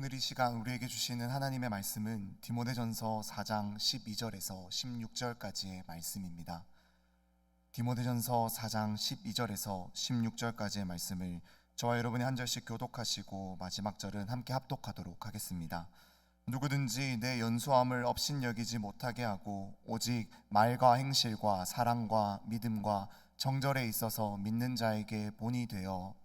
오늘 이 시간 우리에게 주시는 하나님의 말씀은 디모데전서 4장 12절에서 16절까지의 말씀입니다. 디모데전서 4장 12절에서 16절까지의 말씀을 저와 여러분이 한 절씩 교독하시고 마지막 절은 함께 합독하도록 하겠습니다. 누구든지 내 연소함을 업신여기지 못하게 하고 오직 말과 행실과 사랑과 믿음과 정절에 있어서 믿는 자에게 본이 되어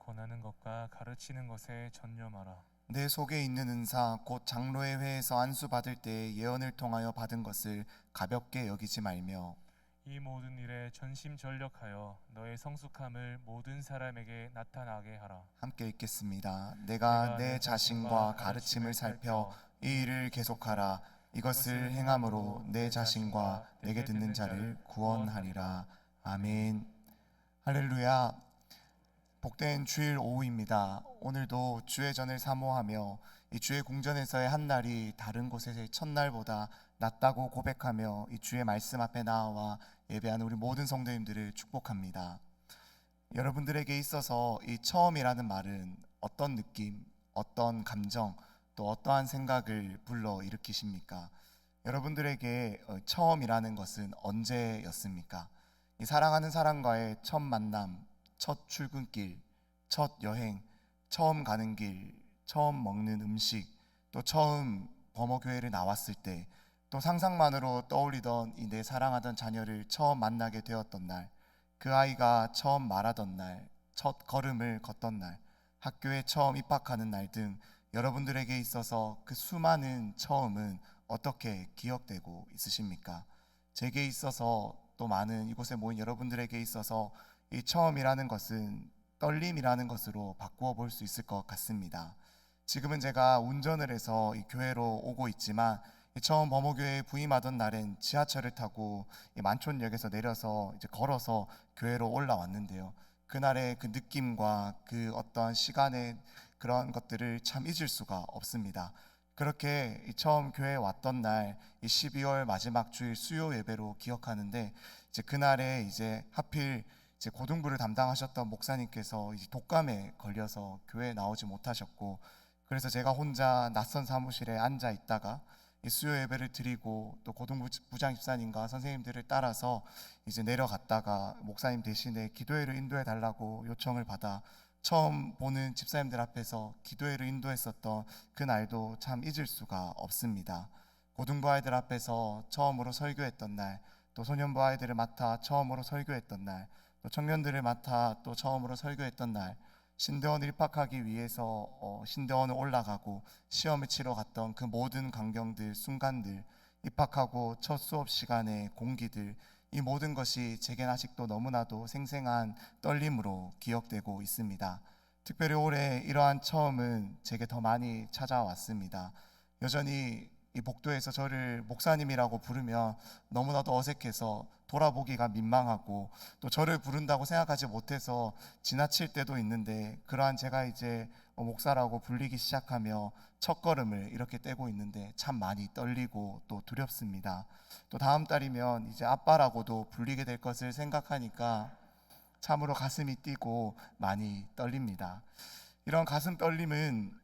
권하는 것과 가르치는 것에 전념하라. 내 속에 있는 은사 곧 장로의 회에서 안수 받을 때 예언을 통하여 받은 것을 가볍게 여기지 말며 이 모든 일에 전심전력하여 너의 성숙함을 모든 사람에게 나타나게 하라. 함께 읽겠습니다. 내가 내 자신과 가르침을 살펴 이 일을 계속하라. 이것을 행함으로 내 자신과 내게 듣는 자를 구원하리라. 아멘. 할렐루야. 복된 주일 오후입니다. 오늘도 주의 전을 사모하며 이 주의 궁전에서의 한 날이 다른 곳에서의 첫날보다 낫다고 고백하며 이 주의 말씀 앞에 나와 예배하는 우리 모든 성도님들을 축복합니다. 여러분들에게 있어서 이 처음이라는 말은 어떤 느낌, 어떤 감정, 또 어떠한 생각을 불러 일으키십니까? 여러분들에게 처음이라는 것은 언제였습니까? 이 사랑하는 사람과의 첫 만남, 첫 출근길, 첫 여행, 처음 가는 길, 처음 먹는 음식, 또 처음 범어교회를 나왔을 때, 또 상상만으로 떠올리던 이 내 사랑하던 자녀를 처음 만나게 되었던 날, 그 아이가 처음 말하던 날, 첫 걸음을 걷던 날, 학교에 처음 입학하는 날 등 여러분들에게 있어서 그 수많은 처음은 어떻게 기억되고 있으십니까? 제게 있어서 또 많은 이곳에 모인 여러분들에게 있어서 이 처음이라는 것은 떨림이라는 것으로 바꾸어 볼 수 있을 것 같습니다. 지금은 제가 운전을 해서 이 교회로 오고 있지만 처음 범호교회에 부임하던 날엔 지하철을 타고 이 만촌역에서 내려서 이제 걸어서 교회로 올라왔는데요. 그날의 그 느낌과 그 어떤 시간의 그런 것들을 참 잊을 수가 없습니다. 그렇게 처음 교회에 왔던 날, 이 12월 마지막 주일 수요 예배로 기억하는데 이제 그날에 이제 하필 이제 고등부를 담당하셨던 목사님께서 이제 독감에 걸려서 교회에 나오지 못하셨고, 그래서 제가 혼자 낯선 사무실에 앉아 있다가 이 수요 예배를 드리고 또 고등부 부장 집사님과 선생님들을 따라서 이제 내려갔다가 목사님 대신에 기도회를 인도해 달라고 요청을 받아 처음 보는 집사님들 앞에서 기도회를 인도했었던 그 날도 참 잊을 수가 없습니다. 고등부 아이들 앞에서 처음으로 설교했던 날, 또 소년부 아이들을 맡아 처음으로 설교했던 날, 또 청년들을 맡아 또 처음으로 설교했던 날, 신대원을 입학하기 위해서 신대원을 올라가고 시험을 치러 갔던 그 모든 광경들, 순간들, 입학하고 첫 수업 시간의 공기들, 이 모든 것이 제겐 아직도 너무나도 생생한 떨림으로 기억되고 있습니다. 특별히 올해 이러한 처음은 제게 더 많이 찾아왔습니다. 여전히 이 복도에서 저를 목사님이라고 부르면 너무나도 어색해서 돌아보기가 민망하고, 또 저를 부른다고 생각하지 못해서 지나칠 때도 있는데, 그러한 제가 이제 목사라고 불리기 시작하며 첫걸음을 이렇게 떼고 있는데 참 많이 떨리고 또 두렵습니다. 또 다음 달이면 이제 아빠라고도 불리게 될 것을 생각하니까 참으로 가슴이 뛰고 많이 떨립니다. 이런 가슴 떨림은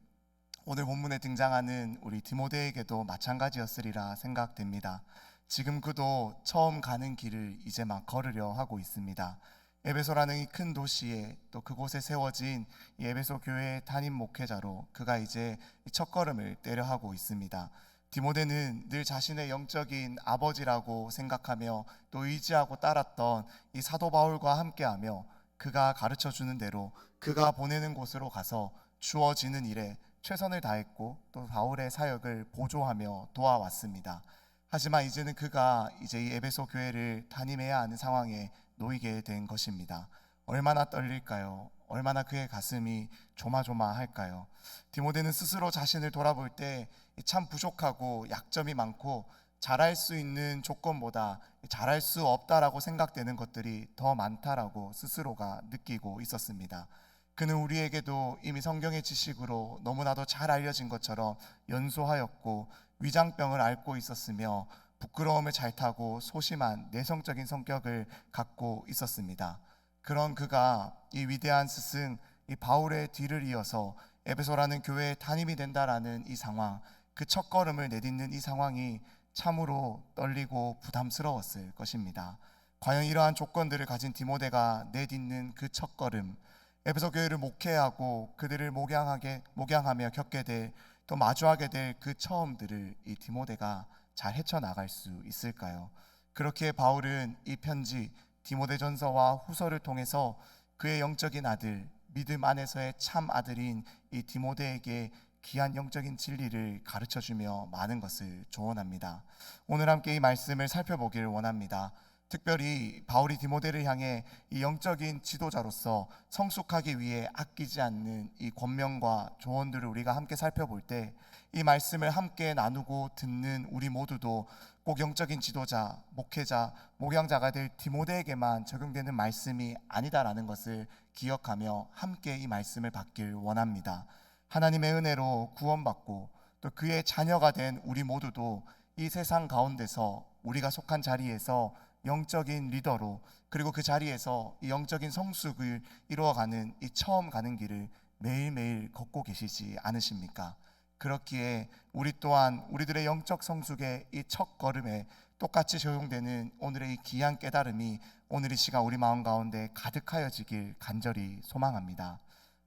오늘 본문에 등장하는 우리 디모데에게도 마찬가지였으리라 생각됩니다. 지금 그도 처음 가는 길을 이제 막 걸으려 하고 있습니다. 에베소라는 이 큰 도시에 또 그곳에 세워진 이 에베소 교회의 담임 목회자로 그가 이제 첫걸음을 떼려 하고 있습니다. 디모데는 늘 자신의 영적인 아버지라고 생각하며 또 의지하고 따랐던 이 사도 바울과 함께하며 그가 가르쳐주는 대로 그가 보내는 곳으로 가서 주어지는 일에 최선을 다했고 또 바울의 사역을 보조하며 도와왔습니다. 하지만 이제는 그가 이제 이 에베소 교회를 담임해야 하는 상황에 놓이게 된 것입니다. 얼마나 떨릴까요? 얼마나 그의 가슴이 조마조마할까요? 디모데는 스스로 자신을 돌아볼 때 참 부족하고 약점이 많고 잘할 수 있는 조건보다 잘할 수 없다라고 생각되는 것들이 더 많다라고 스스로가 느끼고 있었습니다. 그는 우리에게도 이미 성경의 지식으로 너무나도 잘 알려진 것처럼 연소하였고 위장병을 앓고 있었으며 부끄러움을 잘 타고 소심한 내성적인 성격을 갖고 있었습니다. 그런 그가 이 위대한 스승 이 바울의 뒤를 이어서 에베소라는 교회에 담임이 된다라는 이 상황, 그 첫걸음을 내딛는 이 상황이 참으로 떨리고 부담스러웠을 것입니다. 과연 이러한 조건들을 가진 디모데가 내딛는 그 첫걸음, 에베소 교회를 목회하고 그들을 목양하며 겪게 될, 또 마주하게 될 그 처음들을 이 디모데가 잘 헤쳐나갈 수 있을까요? 그렇기에 바울은 이 편지 디모데전서와 후서를 통해서 그의 영적인 아들, 믿음 안에서의 참 아들인 이 디모데에게 귀한 영적인 진리를 가르쳐주며 많은 것을 조언합니다. 오늘 함께 이 말씀을 살펴보길 원합니다. 특별히 바울이 디모데를 향해 이 영적인 지도자로서 성숙하기 위해 아끼지 않는 이 권면과 조언들을 우리가 함께 살펴볼 때, 이 말씀을 함께 나누고 듣는 우리 모두도 꼭 영적인 지도자, 목회자, 목양자가 될 디모데에게만 적용되는 말씀이 아니다라는 것을 기억하며 함께 이 말씀을 받길 원합니다. 하나님의 은혜로 구원받고 또 그의 자녀가 된 우리 모두도 이 세상 가운데서 우리가 속한 자리에서 영적인 리더로, 그리고 그 자리에서 이 영적인 성숙을 이루어가는 이 처음 가는 길을 매일매일 걷고 계시지 않으십니까? 그렇기에 우리 또한 우리들의 영적 성숙의 이 첫 걸음에 똑같이 적용되는 오늘의 이 귀한 깨달음이 오늘 이 시간 우리 마음 가운데 가득하여지길 간절히 소망합니다.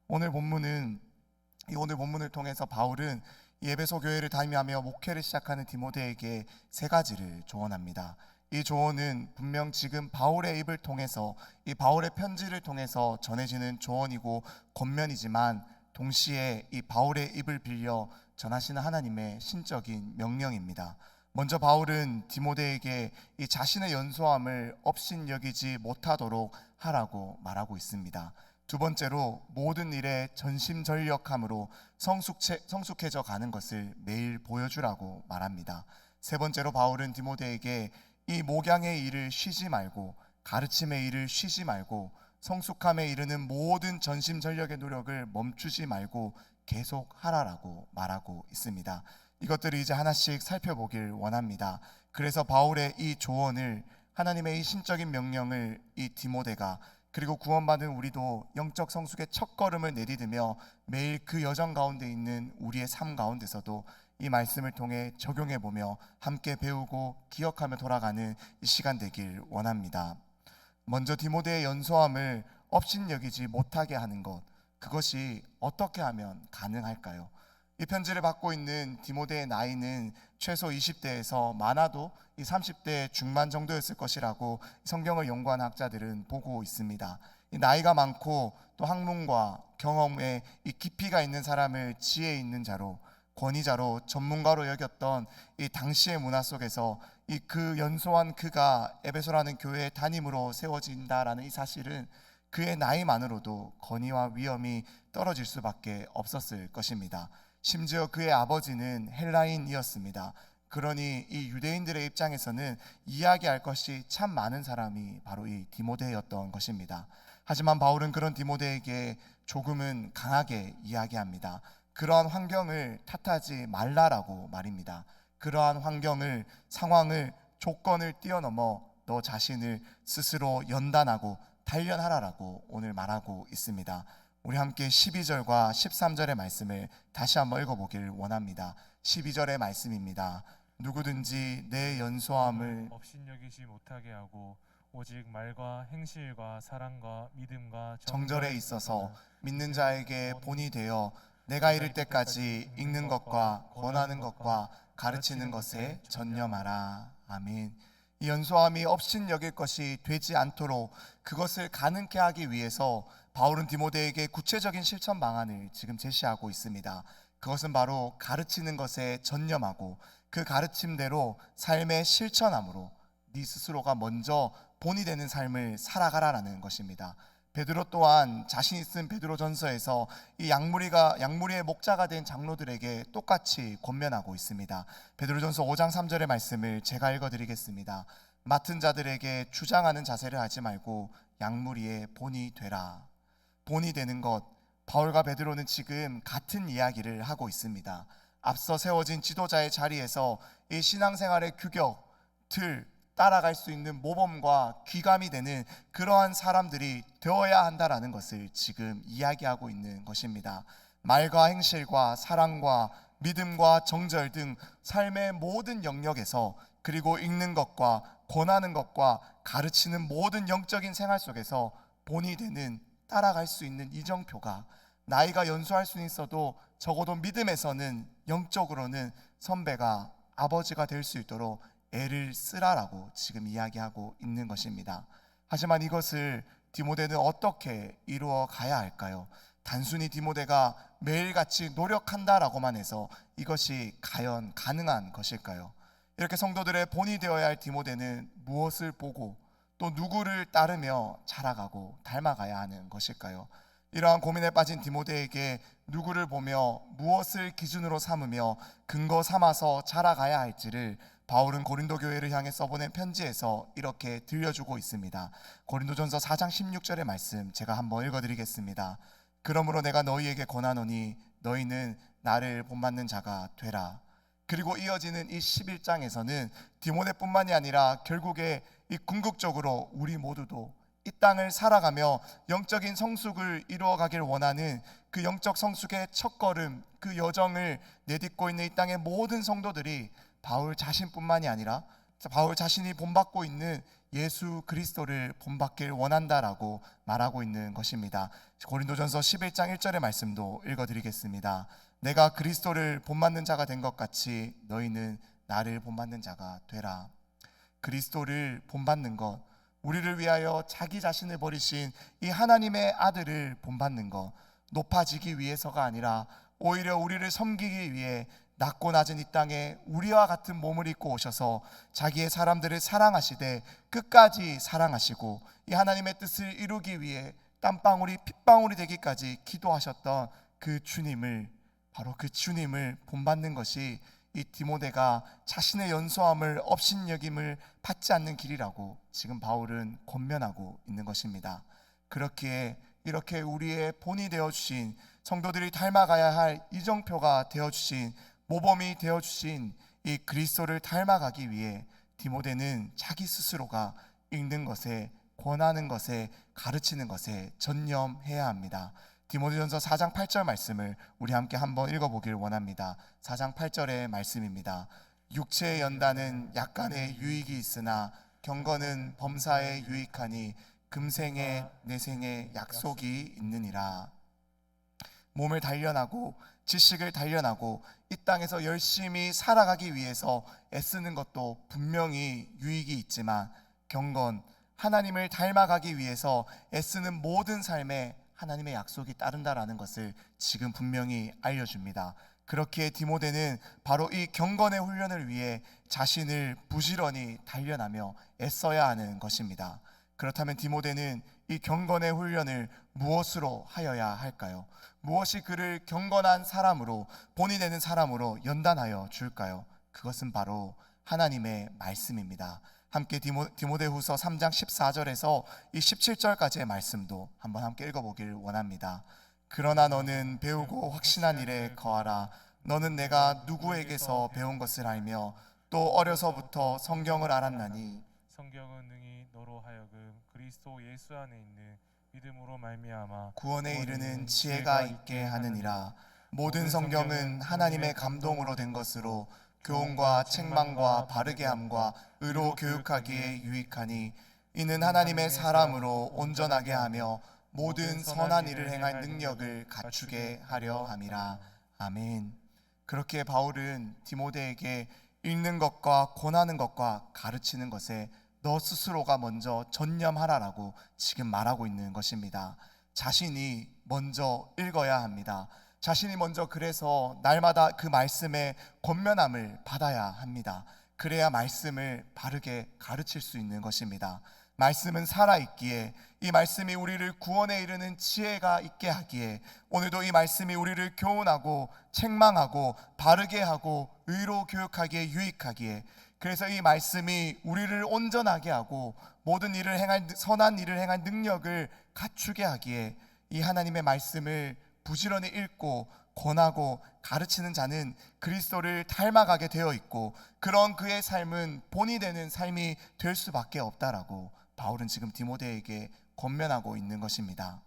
오늘 본문을 통해서 바울은 이 에베소 교회를 담임하며 목회를 시작하는 디모데에게 세 가지를 조언합니다. 이 조언은 분명 지금 바울의 입을 통해서, 이 바울의 편지를 통해서 전해지는 조언이고 권면이지만 동시에 이 바울의 입을 빌려 전하시는 하나님의 신적인 명령입니다. 먼저 바울은 디모데에게 이 자신의 연소함을 업신여기지 못하도록 하라고 말하고 있습니다. 두 번째로 모든 일에 전심전력함으로 성숙해져 가는 것을 매일 보여주라고 말합니다. 세 번째로 바울은 디모데에게 이 목양의 일을 쉬지 말고, 가르침의 일을 쉬지 말고, 성숙함에 이르는 모든 전심전력의 노력을 멈추지 말고 계속 하라라고 말하고 있습니다. 이것들을 이제 하나씩 살펴보길 원합니다. 그래서 바울의 이 조언을, 하나님의 이 신적인 명령을 이 디모데가, 그리고 구원받은 우리도 영적 성숙의 첫걸음을 내디디며 매일 그 여정 가운데 있는 우리의 삶 가운데서도 이 말씀을 통해 적용해보며 함께 배우고 기억하며 돌아가는 이 시간 되길 원합니다. 먼저 디모데의 연소함을 업신여기지 못하게 하는 것, 그것이 어떻게 하면 가능할까요? 이 편지를 받고 있는 디모데의 나이는 최소 20대에서 많아도 이 30대 중반 정도였을 것이라고 성경을 연구한 학자들은 보고 있습니다. 이 나이가 많고 또 학문과 경험에 이 깊이가 있는 사람을 지혜 있는 자로, 권위자로, 전문가로 여겼던 이 당시의 문화 속에서 이 그 연소한 그가 에베소라는 교회의 담임으로 세워진다라는 이 사실은 그의 나이만으로도 권위와 위엄이 떨어질 수밖에 없었을 것입니다. 심지어 그의 아버지는 헬라인이었습니다. 그러니 이 유대인들의 입장에서는 이야기할 것이 참 많은 사람이 바로 이 디모데였던 것입니다. 하지만 바울은 그런 디모데에게 조금은 강하게 이야기합니다. 그러한 환경을 탓하지 말라라고 말입니다. 그러한 환경을, 상황을, 조건을 뛰어넘어 너 자신을 스스로 연단하고 단련하라라고 오늘 말하고 있습니다. 우리 함께 12절과 13절의 말씀을 다시 한번 읽어보길 원합니다. 12절의 말씀입니다. 누구든지 내 연소함을 업신여기지 못하게 하고 오직 말과 행실과 사랑과 믿음과 정절에 있어서 믿는 자에게 본이 되어 내가 이를 때까지 읽는 것과 권하는 것과 가르치는 것에 전념하라. 아멘. 이 연소함이 업신여길 것이 되지 않도록 그것을 가능케 하기 위해서 바울은 디모데에게 구체적인 실천 방안을 지금 제시하고 있습니다. 그것은 바로 가르치는 것에 전념하고 그 가르침대로 삶의 실천함으로 네 스스로가 먼저 본이 되는 삶을 살아가라라는 것입니다. 베드로 또한 자신이 쓴 베드로전서에서 이 양무리의 목자가 된 장로들에게 똑같이 권면하고 있습니다. 베드로전서 5장 3절의 말씀을 제가 읽어드리겠습니다. 맡은 자들에게 주장하는 자세를 하지 말고 양무리의 본이 되라. 본이 되는 것, 바울과 베드로는 지금 같은 이야기를 하고 있습니다. 앞서 세워진 지도자의 자리에서 이 신앙생활의 규격, 틀, 따라갈 수 있는 모범과 귀감이 되는 그러한 사람들이 되어야 한다라는 것을 지금 이야기하고 있는 것입니다. 말과 행실과 사랑과 믿음과 정절 등 삶의 모든 영역에서, 그리고 읽는 것과 권하는 것과 가르치는 모든 영적인 생활 속에서 본이 되는, 따라갈 수 있는 이정표가, 나이가 연수할 수는 있어도 적어도 믿음에서는, 영적으로는 선배가, 아버지가 될 수 있도록 애를 쓰라라고 지금 이야기하고 있는 것입니다. 하지만 이것을 디모데는 어떻게 이루어 가야 할까요? 단순히 디모데가 매일같이 노력한다라고만 해서 이것이 과연 가능한 것일까요? 이렇게 성도들의 본이 되어야 할 디모데는 무엇을 보고 또 누구를 따르며 자라가고 닮아가야 하는 것일까요? 이러한 고민에 빠진 디모데에게 누구를 보며 무엇을 기준으로 삼으며 근거 삼아서 자라가야 할지를 바울은 고린도 교회를 향해 써보낸 편지에서 이렇게 들려주고 있습니다. 고린도전서 4장 16절의 말씀 제가 한번 읽어드리겠습니다. 그러므로 내가 너희에게 권하노니 너희는 나를 본받는 자가 되라. 그리고 이어지는 이 11장에서는 디모데뿐만이 아니라 결국에 이 궁극적으로 우리 모두도 이 땅을 살아가며 영적인 성숙을 이루어가길 원하는 그 영적 성숙의 첫걸음, 그 여정을 내딛고 있는 이 땅의 모든 성도들이 바울 자신뿐만이 아니라 바울 자신이 본받고 있는 예수 그리스도를 본받길 원한다라고 말하고 있는 것입니다. 고린도전서 11장 1절의 말씀도 읽어드리겠습니다. 내가 그리스도를 본받는 자가 된 것 같이 너희는 나를 본받는 자가 되라. 그리스도를 본받는 것, 우리를 위하여 자기 자신을 버리신 이 하나님의 아들을 본받는 것, 높아지기 위해서가 아니라 오히려 우리를 섬기기 위해 낮고 낮은 이 땅에 우리와 같은 몸을 입고 오셔서 자기의 사람들을 사랑하시되 끝까지 사랑하시고 이 하나님의 뜻을 이루기 위해 땀방울이 핏방울이 되기까지 기도하셨던 그 주님을, 바로 그 주님을 본받는 것이 이 디모데가 자신의 연소함을, 업신여김을 받지 않는 길이라고 지금 바울은 권면하고 있는 것입니다. 그렇기에 이렇게 우리의 본이 되어주신, 성도들이 닮아가야 할 이정표가 되어주신, 모범이 되어주신 이 그리스도를 닮아가기 위해 디모데는 자기 스스로가 읽는 것에, 권하는 것에, 가르치는 것에 전념해야 합니다. 디모데전서 4장 8절 말씀을 우리 함께 한번 읽어보길 원합니다. 4장 8절의 말씀입니다. 육체의 연단은 약간의 유익이 있으나 경건은 범사에 유익하니 금생에 내생에 약속이 있느니라. 몸을 단련하고 지식을 단련하고 이 땅에서 열심히 살아가기 위해서 애쓰는 것도 분명히 유익이 있지만, 경건, 하나님을 닮아가기 위해서 애쓰는 모든 삶에 하나님의 약속이 따른다라는 것을 지금 분명히 알려줍니다. 그렇기에 디모데는 바로 이 경건의 훈련을 위해 자신을 부지런히 단련하며 애써야 하는 것입니다. 그렇다면 디모데는 이 경건의 훈련을 무엇으로 하여야 할까요? 무엇이 그를 경건한 사람으로, 본이 되는 사람으로 연단하여 줄까요? 그것은 바로 하나님의 말씀입니다. 함께 디모데후서 3장 14절에서 이 17절까지의 말씀도 한번 함께 읽어보길 원합니다. 그러나 너는 배우고 확신한 일에 거하라. 너는 내가 누구에게서 배운 것을 알며 또 어려서부터 성경을 알았나니 성경은 능히 너로 하여금 그리스도 예수 안에 있는 믿음으로 말미암아 구원에 이르는 지혜가 있게 하느니라. 모든 성경은 하나님의 감동으로 된 것으로 교훈과 책망과 바르게 함과 의로 교육하기에 유익하니 이는 하나님의 사람으로 온전하게 하며 모든 선한 일을 행할 능력을 갖추게 하려 함이라. 아멘. 그렇게 바울은 디모데에게 읽는 것과 권하는 것과 가르치는 것에 너 스스로가 먼저 전념하라라고 지금 말하고 있는 것입니다. 자신이 먼저 읽어야 합니다. 자신이 먼저 그래서 날마다 그 말씀의 권면함을 받아야 합니다. 그래야 말씀을 바르게 가르칠 수 있는 것입니다. 말씀은 살아있기에, 이 말씀이 우리를 구원에 이르는 지혜가 있게 하기에, 오늘도 이 말씀이 우리를 교훈하고 책망하고 바르게 하고 의로 교육하기에 유익하기에, 그래서 이 말씀이 우리를 온전하게 하고 모든 일을 행할, 선한 일을 행할 능력을 갖추게 하기에 이 하나님의 말씀을 부지런히 읽고 권하고 가르치는 자는 그리스도를 닮아가게 되어 있고 그런 그의 삶은 본이 되는 삶이 될 수밖에 없다라고 바울은 지금 디모데에게 권면하고 있는 것입니다.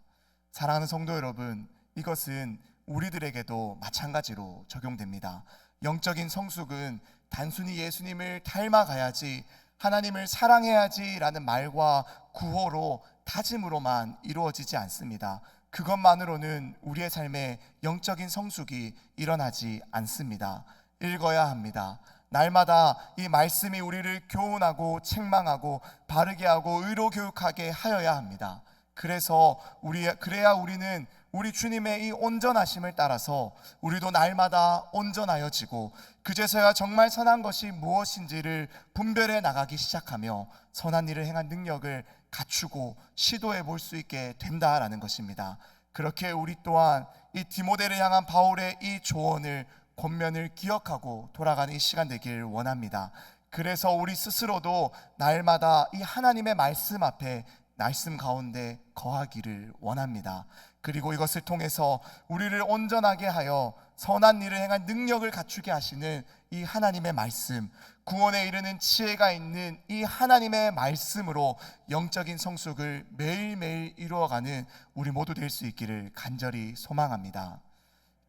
사랑하는 성도 여러분, 이것은 우리들에게도 마찬가지로 적용됩니다. 영적인 성숙은 단순히 예수님을 닮아가야지, 하나님을 사랑해야지 라는 말과 구호로 다짐으로만 이루어지지 않습니다. 그것만으로는 우리의 삶에 영적인 성숙이 일어나지 않습니다. 읽어야 합니다. 날마다 이 말씀이 우리를 교훈하고 책망하고 바르게 하고 의로 교육하게 하여야 합니다. 그래야 우리는 우리 주님의 이 온전하심을 따라서 우리도 날마다 온전하여지고 그제서야 정말 선한 것이 무엇인지를 분별해 나가기 시작하며 선한 일을 행한 능력을 갖추고 시도해 볼 수 있게 된다라는 것입니다. 그렇게 우리 또한 이 디모데를 향한 바울의 이 조언을 권면을 기억하고 돌아가는 이 시간 되길 원합니다. 그래서 우리 스스로도 날마다 이 하나님의 말씀 앞에 말씀 가운데 거하기를 원합니다. 그리고 이것을 통해서 우리를 온전하게 하여 선한 일을 행할 능력을 갖추게 하시는 이 하나님의 말씀, 구원에 이르는 지혜가 있는 이 하나님의 말씀으로 영적인 성숙을 매일매일 이루어가는 우리 모두 될 수 있기를 간절히 소망합니다.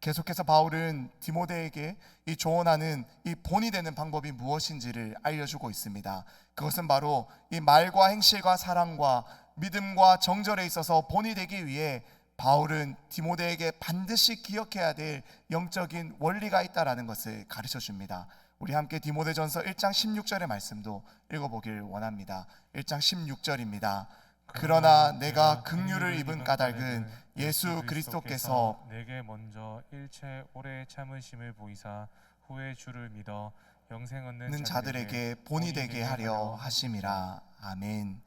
계속해서 바울은 디모데에게 이 조언하는 이 본이 되는 방법이 무엇인지를 알려주고 있습니다. 그것은 바로 이 말과 행실과 사랑과 믿음과 정절에 있어서 본이 되기 위해 바울은 디모데에게 반드시 기억해야 될 영적인 원리가 있다라는 것을 가르쳐 줍니다. 우리 함께 디모데전서 1장 16절의 말씀도 읽어보길 원합니다. 1장 16절입니다. 그러나 내가 긍휼을 입은 까닭은 예수 그리스도께서 내게 먼저 일체 오래 참으심을 보이사 후에 주를 믿어 영생 얻는 는 자들에게 본이 되게 하려 하심이라. 아멘.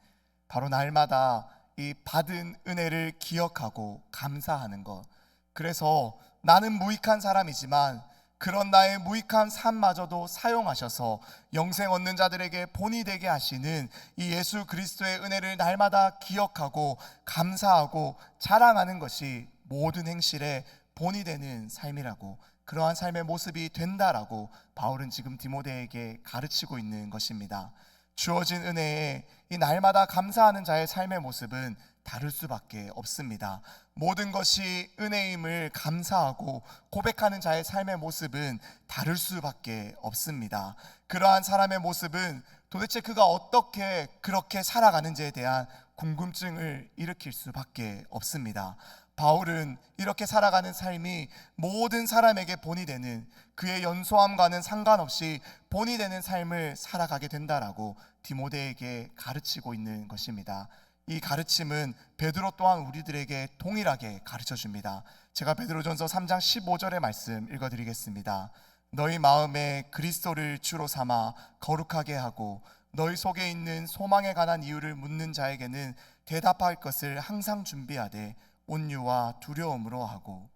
바로 날마다 이 받은 은혜를 기억하고 감사하는 것. 그래서 나는 무익한 사람이지만 그런 나의 무익한 삶마저도 사용하셔서 영생 얻는 자들에게 본이 되게 하시는 이 예수 그리스도의 은혜를 날마다 기억하고 감사하고 자랑하는 것이 모든 행실에 본이 되는 삶이라고, 그러한 삶의 모습이 된다라고 바울은 지금 디모데에게 가르치고 있는 것입니다. 주어진 은혜에 이 날마다 감사하는 자의 삶의 모습은 다를 수밖에 없습니다. 모든 것이 은혜임을 감사하고 고백하는 자의 삶의 모습은 다를 수밖에 없습니다. 그러한 사람의 모습은 도대체 그가 어떻게 그렇게 살아가는지에 대한 궁금증을 일으킬 수밖에 없습니다. 바울은 이렇게 살아가는 삶이 모든 사람에게 본이 되는, 그의 연소함과는 상관없이 본이 되는 삶을 살아가게 된다라고 디모데에게 가르치고 있는 것입니다. 이 가르침은 베드로 또한 우리들에게 동일하게 가르쳐 줍니다. 제가 베드로전서 3장 15절의 말씀 읽어드리겠습니다. 너희 마음에 그리스도를 주로 삼아 거룩하게 하고 너희 속에 있는 소망에 관한 이유를 묻는 자에게는 대답할 것을 항상 준비하되 온유와 두려움으로 하고.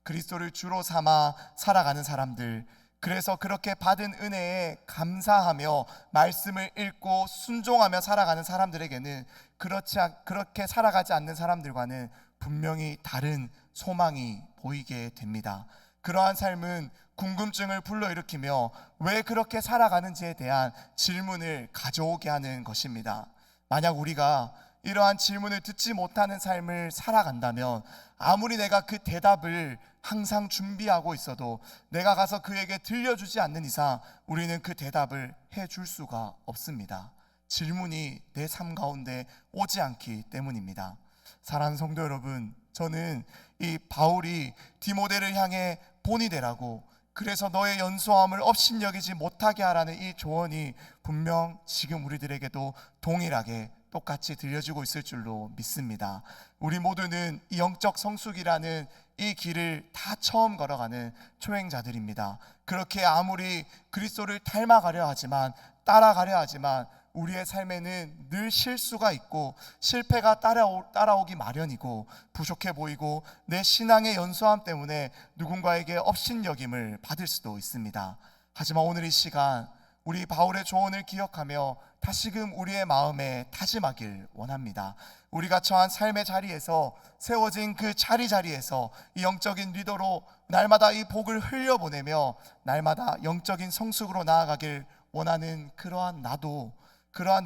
그리스도를 주로 삼아 살아가는 사람들, 그래서 그렇게 받은 은혜에 감사하며 말씀을 읽고 순종하며 살아가는 사람들에게는 그렇게 살아가지 않는 사람들과는 분명히 다른 소망이 보이게 됩니다. 그러한 삶은 궁금증을 불러일으키며 왜 그렇게 살아가는지에 대한 질문을 가져오게 하는 것입니다. 만약 우리가 이러한 질문을 듣지 못하는 삶을 살아간다면 아무리 내가 그 대답을 항상 준비하고 있어도 내가 가서 그에게 들려주지 않는 이상 우리는 그 대답을 해줄 수가 없습니다. 질문이 내 삶 가운데 오지 않기 때문입니다. 사랑하는 성도 여러분, 저는 이 바울이 디모데를 향해 본이 되라고, 그래서 너의 연소함을 업신여기지 못하게 하라는 이 조언이 분명 지금 우리들에게도 동일하게 똑같이 들려주고 있을 줄로 믿습니다. 우리 모두는 이 영적 성숙이라는 이 길을 다 처음 걸어가는 초행자들입니다. 그렇게 아무리 그리스도를 닮아가려 하지만, 따라가려 하지만 우리의 삶에는 늘 실수가 있고 실패가 따라오기 마련이고 부족해 보이고 내 신앙의 연소함 때문에 누군가에게 업신여김을 받을 수도 있습니다. 하지만 오늘 이 시간 우리 바울의 조언을 기억하며 다시금 우리의 마음에 다짐하길 원합니다. 우리가 처한 삶의 자리에서 세워진 그 자리에서 이 영적인 리더로 날마다 이 복을 흘려보내며 날마다 영적인 성숙으로 나아가길 원하는 그러한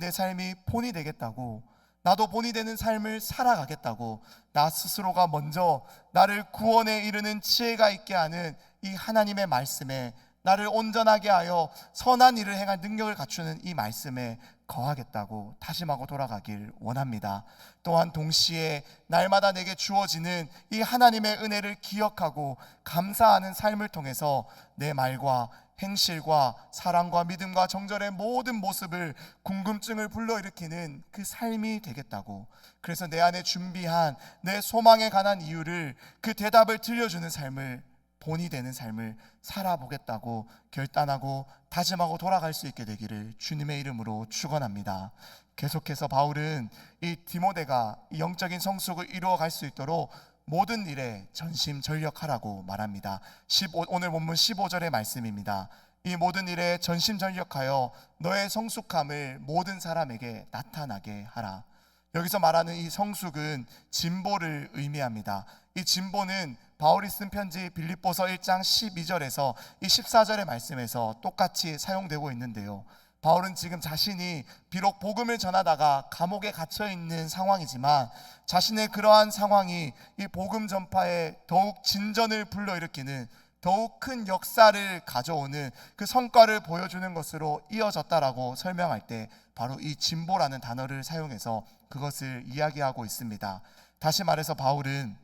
내 삶이 본이 되겠다고, 나도 본이 되는 삶을 살아가겠다고, 나 스스로가 먼저 나를 구원에 이르는 지혜가 있게 하는 이 하나님의 말씀에, 나를 온전하게 하여 선한 일을 행할 능력을 갖추는 이 말씀에 거하겠다고 다짐하고 돌아가길 원합니다. 또한 동시에 날마다 내게 주어지는 이 하나님의 은혜를 기억하고 감사하는 삶을 통해서 내 말과 행실과 사랑과 믿음과 정절의 모든 모습을 궁금증을 불러일으키는 그 삶이 되겠다고, 그래서 내 안에 준비한 내 소망에 관한 이유를, 그 대답을 들려주는 삶을, 본이 되는 삶을 살아보겠다고 결단하고 다짐하고 돌아갈 수 있게 되기를 주님의 이름으로 축원합니다. 계속해서 바울은 이 디모데가 이 영적인 성숙을 이루어갈 수 있도록 모든 일에 전심전력하라고 말합니다. 오늘 본문 15절의 말씀입니다. 이 모든 일에 전심전력하여 너의 성숙함을 모든 사람에게 나타나게 하라. 여기서 말하는 이 성숙은 진보를 의미합니다. 이 진보는 바울이 쓴 편지 빌립보서 1장 12절에서 이 14절의 말씀에서 똑같이 사용되고 있는데요, 바울은 지금 자신이 비록 복음을 전하다가 감옥에 갇혀 있는 상황이지만 자신의 그러한 상황이 이 복음 전파에 더욱 진전을 불러일으키는, 더욱 큰 역사를 가져오는 그 성과를 보여주는 것으로 이어졌다라고 설명할 때 바로 이 진보라는 단어를 사용해서 그것을 이야기하고 있습니다. 다시 말해서 바울은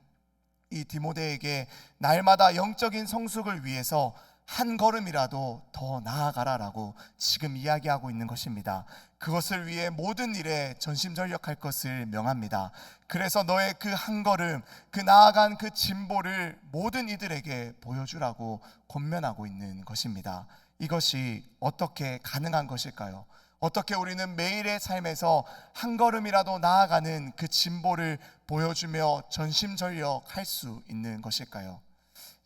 이 디모데에게 날마다 영적인 성숙을 위해서 한 걸음이라도 더 나아가라라고 지금 이야기하고 있는 것입니다. 그것을 위해 모든 일에 전심전력할 것을 명합니다. 그래서 너의 그 한 걸음, 그 나아간 그 진보를 모든 이들에게 보여주라고 권면하고 있는 것입니다. 이것이 어떻게 가능한 것일까요? 어떻게 우리는 매일의 삶에서 한 걸음이라도 나아가는 그 진보를 보여주며 전심전력할 수 있는 것일까요?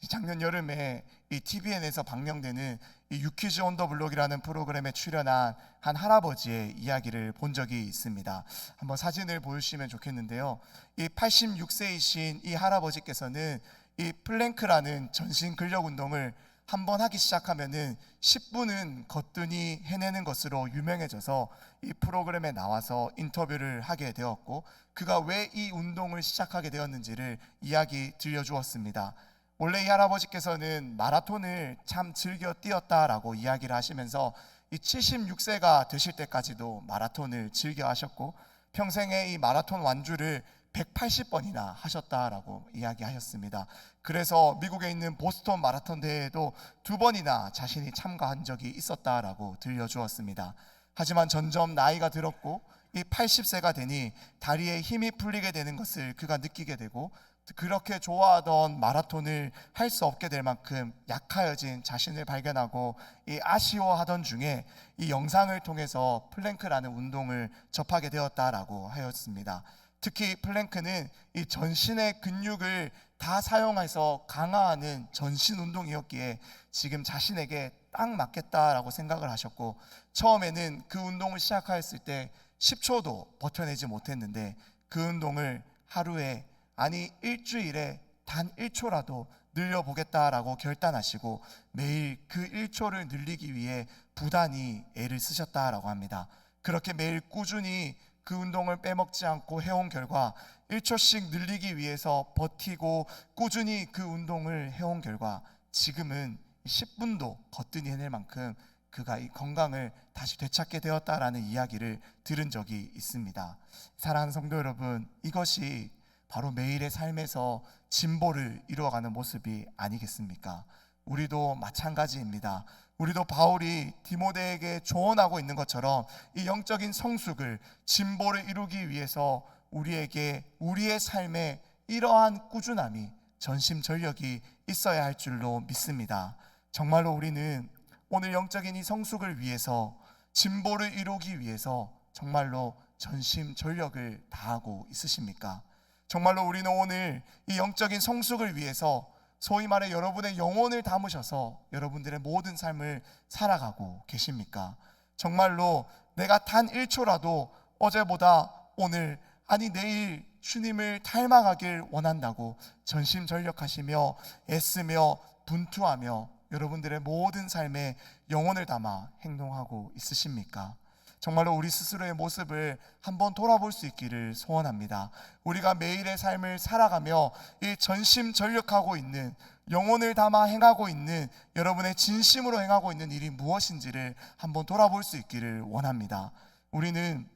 작년 여름에 이 TVN에서 방영되는 이 유퀴즈 온 더 블록이라는 프로그램에 출연한 한 할아버지의 이야기를 본 적이 있습니다. 한번 사진을 보여주시면 좋겠는데요, 이 86세이신 이 할아버지께서는 이 플랭크라는 전신 근력 운동을 한번 하기 시작하면은 10분은 거뜬히 해내는 것으로 유명해져서 이 프로그램에 나와서 인터뷰를 하게 되었고, 그가 왜 이 운동을 시작하게 되었는지를 이야기 들려주었습니다. 원래 이 할아버지께서는 마라톤을 참 즐겨 뛰었다라고 이야기를 하시면서 이 76세가 되실 때까지도 마라톤을 즐겨 하셨고, 평생에 이 마라톤 완주를 180번이나 하셨다라고 이야기하셨습니다. 그래서 미국에 있는 보스턴 마라톤 대회에도 2번이나 자신이 참가한 적이 있었다라고 들려주었습니다. 하지만 점점 나이가 들었고 이 80세가 되니 다리에 힘이 풀리게 되는 것을 그가 느끼게 되고, 그렇게 좋아하던 마라톤을 할 수 없게 될 만큼 약하여진 자신을 발견하고 이 아쉬워하던 중에 이 영상을 통해서 플랭크라는 운동을 접하게 되었다라고 하였습니다. 특히 플랭크는 이 전신의 근육을 다 사용해서 강화하는 전신 운동이었기에 지금 자신에게 딱 맞겠다라고 생각을 하셨고, 처음에는 그 운동을 시작하였을 때 10초도 버텨내지 못했는데 그 운동을 하루에, 아니 일주일에 단 1초라도 늘려보겠다라고 결단하시고 매일 그 1초를 늘리기 위해 부단히 애를 쓰셨다라고 합니다. 그렇게 매일 꾸준히 그 운동을 빼먹지 않고 해온 결과 1초씩 늘리기 위해서 버티고 꾸준히 그 운동을 해온 결과 지금은 10분도 거뜬히 해낼 만큼 그가 이 건강을 다시 되찾게 되었다라는 이야기를 들은 적이 있습니다. 사랑하는 성도 여러분, 이것이 바로 매일의 삶에서 진보를 이루어가는 모습이 아니겠습니까? 우리도 마찬가지입니다. 우리도 바울이 디모데에게 조언하고 있는 것처럼 이 영적인 성숙을, 진보를 이루기 위해서 우리에게 우리의 삶에 이러한 꾸준함이, 전심전력이 있어야 할 줄로 믿습니다. 정말로 우리는 오늘 영적인 이 성숙을 위해서, 진보를 이루기 위해서 정말로 전심전력을 다하고 있으십니까? 정말로 우리는 오늘 이 영적인 성숙을 위해서 소위 말해 여러분의 영혼을 담으셔서 여러분들의 모든 삶을 살아가고 계십니까? 정말로 내가 단 1초라도 어제보다 오늘, 아니 내일 주님을 닮아가길 원한다고 전심전력하시며 애쓰며 분투하며 여러분들의 모든 삶에 영혼을 담아 행동하고 있으십니까? 정말로 우리 스스로의 모습을 한번 돌아볼 수 있기를 소원합니다. 우리가 매일의 삶을 살아가며 이 전심전력하고 있는, 영혼을 담아 행하고 있는, 여러분의 진심으로 행하고 있는 일이 무엇인지를 한번 돌아볼 수 있기를 원합니다. 우리는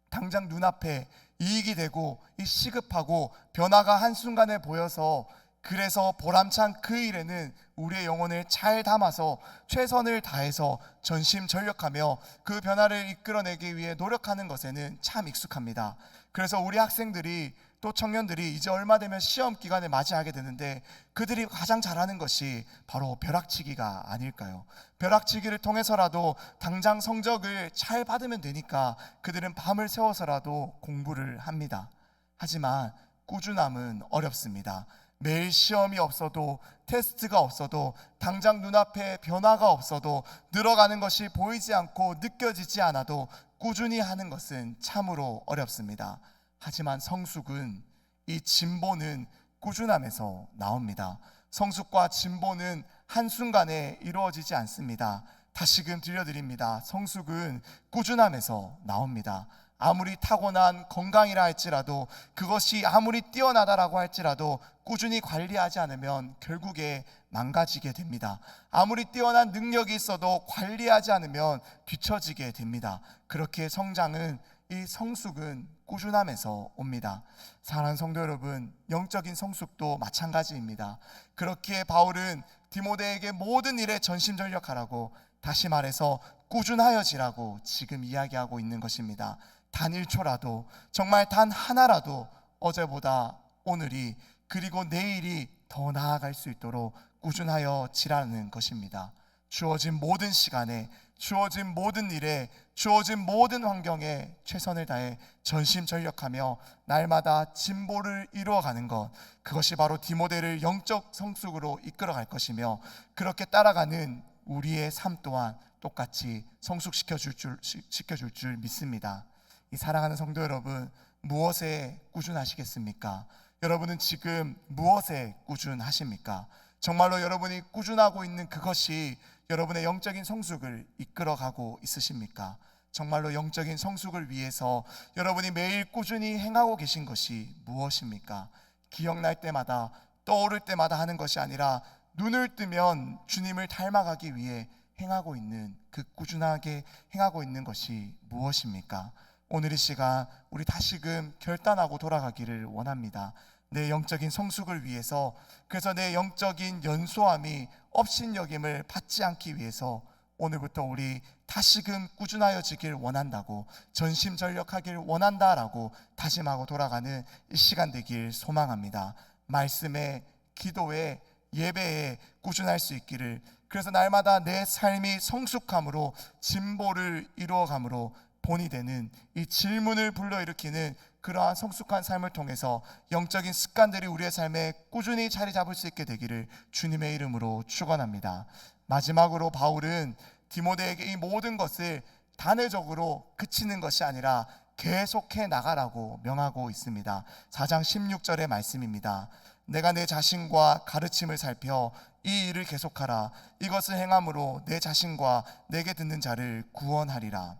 당장 눈앞에 이익이 되고 이 시급하고 변화가 한순간에 보여서, 그래서 보람찬 그 일에는 우리의 영혼을 잘 담아서 최선을 다해서 전심전력하며 그 변화를 이끌어내기 위해 노력하는 것에는 참 익숙합니다. 그래서 우리 학생들이, 또 청년들이 이제 얼마 되면 시험 기간을 맞이하게 되는데 그들이 가장 잘하는 것이 바로 벼락치기가 아닐까요? 벼락치기를 통해서라도 당장 성적을 잘 받으면 되니까 그들은 밤을 새워서라도 공부를 합니다. 하지만 꾸준함은 어렵습니다. 매일 시험이 없어도, 테스트가 없어도, 당장 눈앞에 변화가 없어도, 늘어가는 것이 보이지 않고 느껴지지 않아도 꾸준히 하는 것은 참으로 어렵습니다. 하지만 성숙은, 이 진보는 꾸준함에서 나옵니다. 성숙과 진보는 한순간에 이루어지지 않습니다. 다시금 들려드립니다. 성숙은 꾸준함에서 나옵니다. 아무리 타고난 건강이라 할지라도, 그것이 아무리 뛰어나다라고 할지라도 꾸준히 관리하지 않으면 결국에 망가지게 됩니다. 아무리 뛰어난 능력이 있어도 관리하지 않으면 뒤처지게 됩니다. 그렇게 성장은, 이 성숙은 꾸준함에서 옵니다. 사랑하는 성도 여러분, 영적인 성숙도 마찬가지입니다. 그렇기에 바울은 디모데에게 모든 일에 전심전력하라고, 다시 말해서 꾸준하여지라고 지금 이야기하고 있는 것입니다. 단 1초라도, 정말 단 하나라도 어제보다 오늘이, 그리고 내일이 더 나아갈 수 있도록 꾸준하여 지라는 것입니다. 주어진 모든 시간에, 주어진 모든 일에, 주어진 모든 환경에 최선을 다해 전심전력하며 날마다 진보를 이루어가는 것, 그것이 바로 디모데를 영적 성숙으로 이끌어갈 것이며, 그렇게 따라가는 우리의 삶 또한 똑같이 성숙시켜줄 줄 믿습니다. 이 사랑하는 성도 여러분, 무엇에 꾸준하시겠습니까? 여러분은 지금 무엇에 꾸준하십니까? 정말로 여러분이 꾸준하고 있는 그것이 여러분의 영적인 성숙을 이끌어가고 있으십니까? 정말로 영적인 성숙을 위해서 여러분이 매일 꾸준히 행하고 계신 것이 무엇입니까? 기억날 때마다, 떠오를 때마다 하는 것이 아니라 눈을 뜨면 주님을 닮아가기 위해 행하고 있는, 그 꾸준하게 행하고 있는 것이 무엇입니까? 오늘 이 시간 우리 다시금 결단하고 돌아가기를 원합니다. 내 영적인 성숙을 위해서, 그래서 내 영적인 연소함이 업신여김을 받지 않기 위해서 오늘부터 우리 다시금 꾸준하여지길 원한다고, 전심전력하길 원한다라고 다짐하고 돌아가는 이 시간 되길 소망합니다. 말씀에, 기도에, 예배에 꾸준할 수 있기를, 그래서 날마다 내 삶이 성숙함으로 진보를 이루어감으로 본이 되는, 이 질문을 불러일으키는 그러한 성숙한 삶을 통해서 영적인 습관들이 우리의 삶에 꾸준히 자리 잡을 수 있게 되기를 주님의 이름으로 축원합니다. 마지막으로 바울은 디모데에게 이 모든 것을 단회적으로 그치는 것이 아니라 계속해 나가라고 명하고 있습니다. 4장 16절의 말씀입니다. 내가 내 자신과 가르침을 살펴 이 일을 계속하라. 이것을 행함으로 내 자신과 내게 듣는 자를 구원하리라.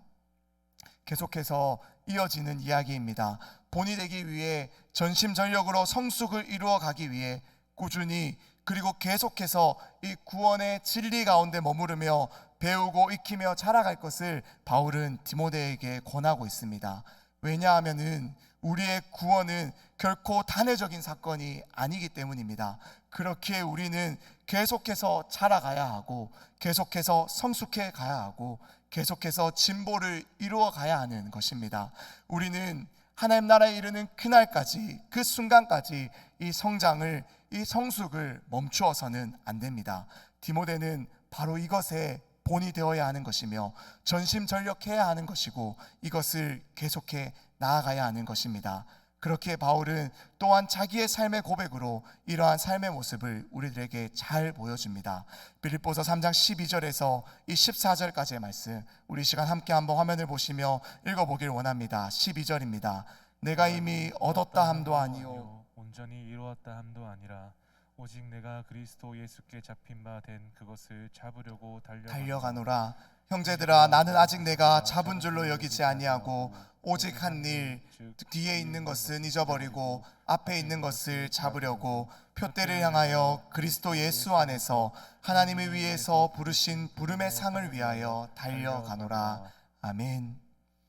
계속해서 이어지는 이야기입니다. 본이 되기 위해, 전심전력으로 성숙을 이루어 가기 위해 꾸준히, 그리고 계속해서 이 구원의 진리 가운데 머무르며 배우고 익히며 자라갈 것을 바울은 디모데에게 권하고 있습니다. 왜냐하면은 우리의 구원은 결코 단회적인 사건이 아니기 때문입니다. 그렇기에 우리는 계속해서 자라가야 하고, 계속해서 성숙해 가야 하고, 계속해서 진보를 이루어 가야 하는 것입니다. 우리는 하나님 나라에 이르는 그날까지, 그 순간까지 이 성장을, 이 성숙을 멈추어서는 안 됩니다. 디모데는 바로 이것에 본이 되어야 하는 것이며 전심전력해야 하는 것이고, 이것을 계속해 나아가야 하는 것입니다. 그렇게 바울은 또한 자기의 삶의 고백으로 이러한 삶의 모습을 우리들에게 잘 보여줍니다. 빌립보서 3장 12절에서 이 14절까지의 말씀, 우리 시간 함께 한번 화면을 보시며 읽어보길 원합니다. 12절입니다. 내가 이미 얻었다 함도 아니요 온전히 이루었다 함도 아니라 오직 내가 그리스도 예수께 잡힌 바 된 그것을 잡으려고 달려가노라. 형제들아, 나는 아직 내가 잡은 줄로 여기지 아니하고 오직 한 일, 뒤에 있는 것은 잊어버리고 앞에 있는 것을 잡으려고 표대를 향하여 그리스도 예수 안에서 하나님을 위해서 부르신 부름의 상을 위하여 달려가노라. 아멘.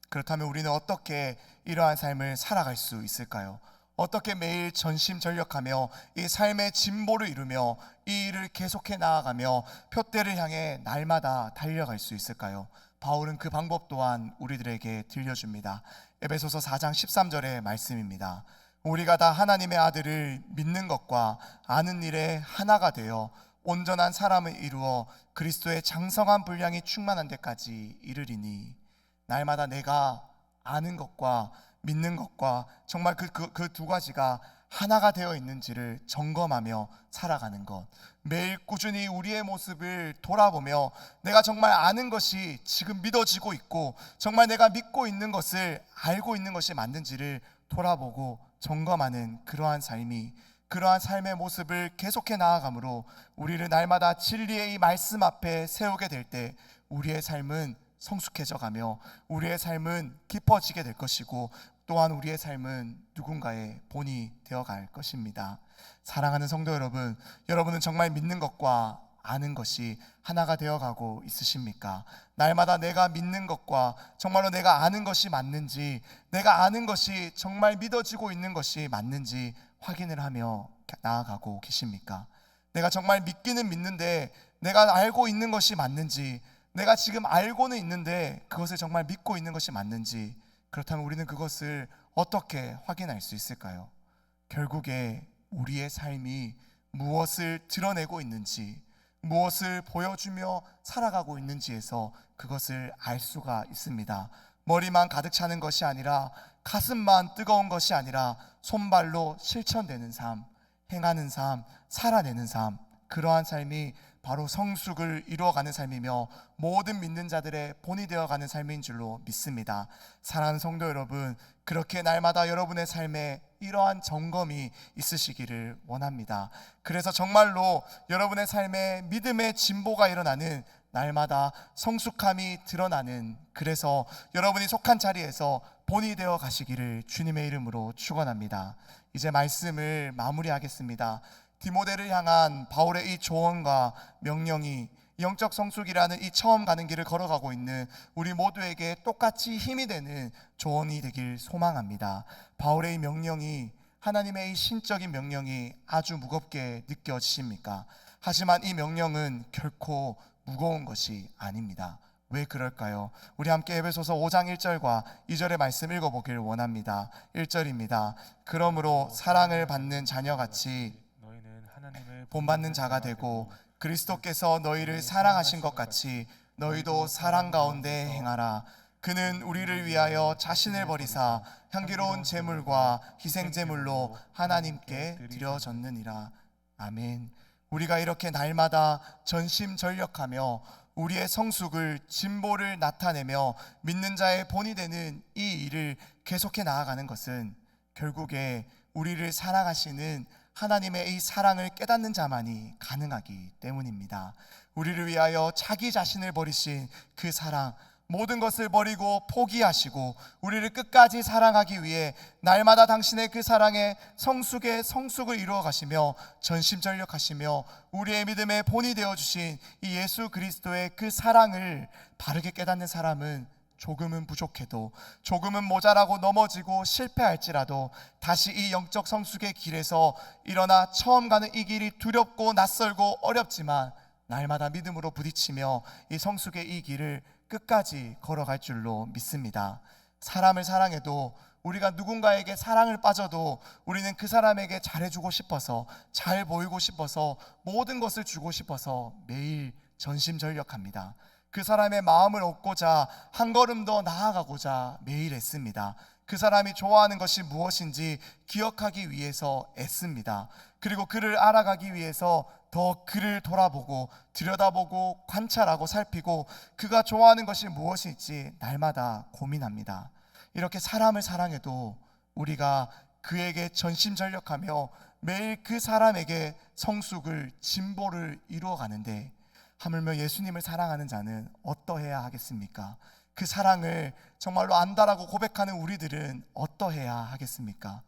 그렇다면 우리는 어떻게 이러한 삶을 살아갈 수 있을까요? 어떻게 매일 전심전력하며 이 삶의 진보를 이루며 이 일을 계속해 나아가며 표대를 향해 날마다 달려갈 수 있을까요? 바울은 그 방법 또한 우리들에게 들려줍니다. 에베소서 4장 13절의 말씀입니다. 우리가 다 하나님의 아들을 믿는 것과 아는 일에 하나가 되어 온전한 사람을 이루어 그리스도의 장성한 분량이 충만한 데까지 이르리니. 날마다 내가 아는 것과 믿는 것과 정말 그 두 가지가 하나가 되어 있는지를 점검하며 살아가는 것, 매일 꾸준히 우리의 모습을 돌아보며 내가 정말 아는 것이 지금 믿어지고 있고 정말 내가 믿고 있는 것을 알고 있는 것이 맞는지를 돌아보고 점검하는 그러한 삶의 모습을 계속해 나아가므로 우리를 날마다 진리의 이 말씀 앞에 세우게 될 때 우리의 삶은 성숙해져 가며 우리의 삶은 깊어지게 될 것이고 또한 우리의 삶은 누군가의 본이 되어갈 것입니다. 사랑하는 성도 여러분, 여러분은 정말 믿는 것과 아는 것이 하나가 되어가고 있으십니까? 날마다 내가 믿는 것과 정말로 내가 아는 것이 맞는지, 내가 아는 것이 정말 믿어지고 있는 것이 맞는지 확인을 하며 나아가고 계십니까? 내가 정말 믿기는 믿는데 내가 알고 있는 것이 맞는지, 내가 지금 알고는 있는데 그것을 정말 믿고 있는 것이 맞는지, 그렇다면 우리는 그것을 어떻게 확인할 수 있을까요? 결국에 우리의 삶이 무엇을 드러내고 있는지, 무엇을 보여주며 살아가고 있는지에서 그것을 알 수가 있습니다. 머리만 가득 차는 것이 아니라, 가슴만 뜨거운 것이 아니라 손발로 실천되는 삶, 행하는 삶, 살아내는 삶, 그러한 삶이 바로 성숙을 이루어가는 삶이며 모든 믿는 자들의 본이 되어가는 삶인 줄로 믿습니다. 사랑하는 성도 여러분, 그렇게 날마다 여러분의 삶에 이러한 점검이 있으시기를 원합니다. 그래서 정말로 여러분의 삶에 믿음의 진보가 일어나는, 날마다 성숙함이 드러나는, 그래서 여러분이 속한 자리에서 본이 되어 가시기를 주님의 이름으로 축원합니다. 이제 말씀을 마무리하겠습니다. 디모데를 향한 바울의 이 조언과 명령이 영적 성숙이라는 이 처음 가는 길을 걸어가고 있는 우리 모두에게 똑같이 힘이 되는 조언이 되길 소망합니다. 바울의 이 명령이, 하나님의 이 신적인 명령이 아주 무겁게 느껴지십니까? 하지만 이 명령은 결코 무거운 것이 아닙니다. 왜 그럴까요? 우리 함께 에베소서 5장 1절과 2절의 말씀 읽어보길 원합니다. 1절입니다. 그러므로 사랑을 받는 자녀같이 본받는 자가 되고 그리스도께서 너희를 사랑하신 것 같이 너희도 사랑 가운데 행하라. 그는 우리를 위하여 자신을 버리사 향기로운 제물과 희생제물로 하나님께 드려졌느니라. 아멘. 우리가 이렇게 날마다 전심전력하며 우리의 성숙을, 진보를 나타내며 믿는 자의 본이 되는 이 일을 계속해 나아가는 것은 결국에 우리를 사랑하시는 하나님의 이 사랑을 깨닫는 자만이 가능하기 때문입니다. 우리를 위하여 자기 자신을 버리신 그 사랑, 모든 것을 버리고 포기하시고 우리를 끝까지 사랑하기 위해 날마다 당신의 그 사랑에 성숙의 성숙을 이루어 가시며 전심전력하시며 우리의 믿음의 본이 되어주신 이 예수 그리스도의 그 사랑을 바르게 깨닫는 사람은 조금은 부족해도, 조금은 모자라고 넘어지고 실패할지라도 다시 이 영적 성숙의 길에서 일어나 처음 가는 이 길이 두렵고 낯설고 어렵지만 날마다 믿음으로 부딪히며 이 성숙의 이 길을 끝까지 걸어갈 줄로 믿습니다. 사람을 사랑해도, 우리가 누군가에게 사랑을 빠져도 우리는 그 사람에게 잘해주고 싶어서, 잘 보이고 싶어서, 모든 것을 주고 싶어서 매일 전심전력합니다. 그 사람의 마음을 얻고자 한 걸음 더 나아가고자 매일 애씁니다. 그 사람이 좋아하는 것이 무엇인지 기억하기 위해서 애씁니다. 그리고 그를 알아가기 위해서 더 그를 돌아보고 들여다보고 관찰하고 살피고 그가 좋아하는 것이 무엇일지 날마다 고민합니다. 이렇게 사람을 사랑해도 우리가 그에게 전심전력하며 매일 그 사람에게 성숙을 진보를 이루어 가는데, 하물며 예수님을 사랑하는 자는 어떠해야 하겠습니까? 그 사랑을 정말로 안다라고 고백하는 우리들은 어떠해야 하겠습니까?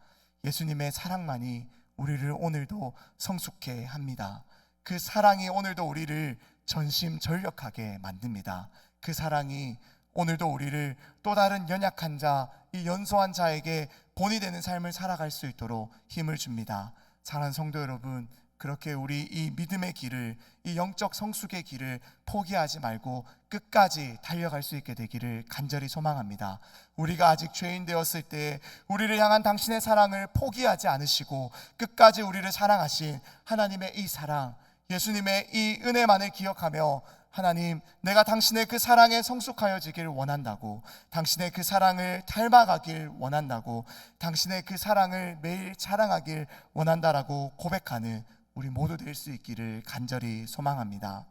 예수님의 사랑만이 우리를 오늘도 성숙해 합니다. 그 사랑이 오늘도 우리를 전심전력하게 만듭니다. 그 사랑이 오늘도 우리를 또 다른 연약한 자, 이 연소한 자에게 본이 되는 삶을 살아갈 수 있도록 힘을 줍니다. 사랑하는 성도 여러분, 그렇게 우리 이 믿음의 길을, 이 영적 성숙의 길을 포기하지 말고 끝까지 달려갈 수 있게 되기를 간절히 소망합니다. 우리가 아직 죄인 되었을 때 우리를 향한 당신의 사랑을 포기하지 않으시고 끝까지 우리를 사랑하신 하나님의 이 사랑, 예수님의 이 은혜만을 기억하며, 하나님, 내가 당신의 그 사랑에 성숙하여지길 원한다고, 당신의 그 사랑을 닮아가길 원한다고, 당신의 그 사랑을 매일 자랑하길 원한다라고 고백하는 우리 모두 될 수 있기를 간절히 소망합니다.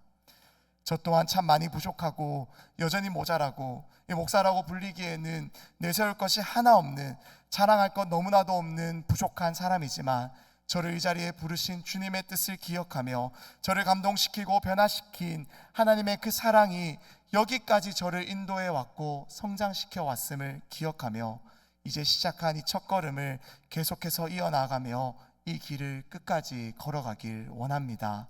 저 또한 참 많이 부족하고 여전히 모자라고, 이 목사라고 불리기에는 내세울 것이 하나 없는, 자랑할 것 너무나도 없는 부족한 사람이지만, 저를 이 자리에 부르신 주님의 뜻을 기억하며 저를 감동시키고 변화시킨 하나님의 그 사랑이 여기까지 저를 인도해 왔고 성장시켜 왔음을 기억하며, 이제 시작한 이 첫걸음을 계속해서 이어나가며 이 길을 끝까지 걸어가길 원합니다.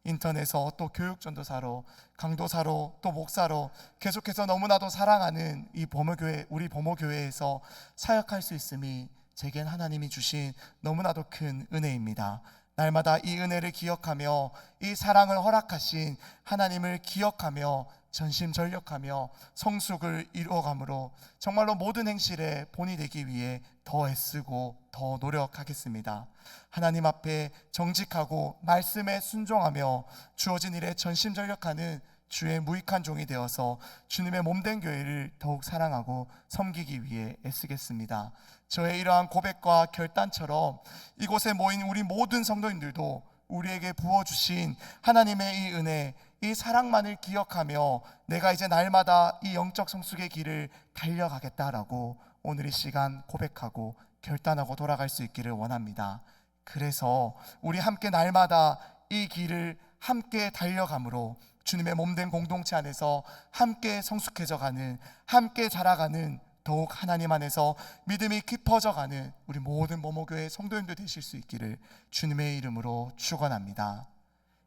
인턴에서 또 교육전도사로, 강도사로, 또 목사로 계속해서 너무나도 사랑하는 이 보모교회, 우리 보모교회에서 사역할 수 있음이 제겐 하나님이 주신 너무나도 큰 은혜입니다. 날마다 이 은혜를 기억하며 이 사랑을 허락하신 하나님을 기억하며 전심전력하며 성숙을 이루어감으로 정말로 모든 행실에 본이 되기 위해 더 애쓰고 더 노력하겠습니다. 하나님 앞에 정직하고 말씀에 순종하며 주어진 일에 전심전력하는 주의 무익한 종이 되어서 주님의 몸된 교회를 더욱 사랑하고 섬기기 위해 애쓰겠습니다. 저의 이러한 고백과 결단처럼 이곳에 모인 우리 모든 성도님들도 우리에게 부어주신 하나님의 이 은혜, 이 사랑만을 기억하며 내가 이제 날마다 이 영적 성숙의 길을 달려가겠다라고 오늘 이 시간 고백하고 결단하고 돌아갈 수 있기를 원합니다. 그래서 우리 함께 날마다 이 길을 함께 달려감으로 주님의 몸된 공동체 안에서 함께 성숙해져 가는, 함께 자라가는, 더욱 하나님 안에서 믿음이 깊어져가는 우리 모든 모모교회 성도님들 되실 수 있기를 주님의 이름으로 축원합니다.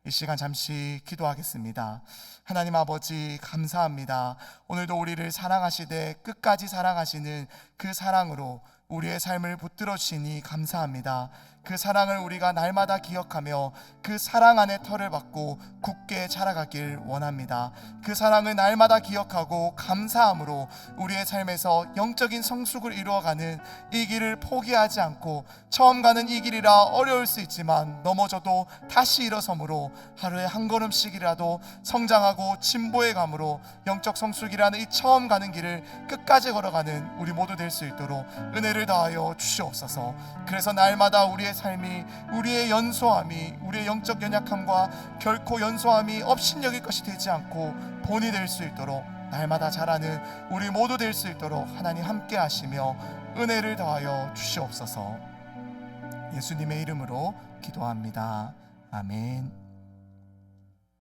이 시간 잠시 기도하겠습니다. 하나님 아버지, 감사합니다. 오늘도 우리를 사랑하시되 끝까지 사랑하시는 그 사랑으로 우리의 삶을 붙들어 주시니 감사합니다. 그 사랑을 우리가 날마다 기억하며 그 사랑 안에 터를 받고 굳게 자라가길 원합니다. 그 사랑을 날마다 기억하고 감사함으로 우리의 삶에서 영적인 성숙을 이루어가는 이 길을 포기하지 않고, 처음 가는 이 길이라 어려울 수 있지만 넘어져도 다시 일어섬으로 하루에 한 걸음씩이라도 성장하고 진보해 감으로 영적 성숙이라는 이 처음 가는 길을 끝까지 걸어가는 우리 모두 될 수 있도록 은혜를 다하여 주시옵소서. 그래서 날마다 우리의 삶이, 우리의 연소함이, 우리의 영적 연약함과 결코 연소함이 업신여길 것이 되지 않고 본이 될 수 있도록 날마다 자라는 우리 모두 될 수 있도록 하나님 함께 하시며 은혜를 더하여 주시옵소서. 예수님의 이름으로 기도합니다. 아멘.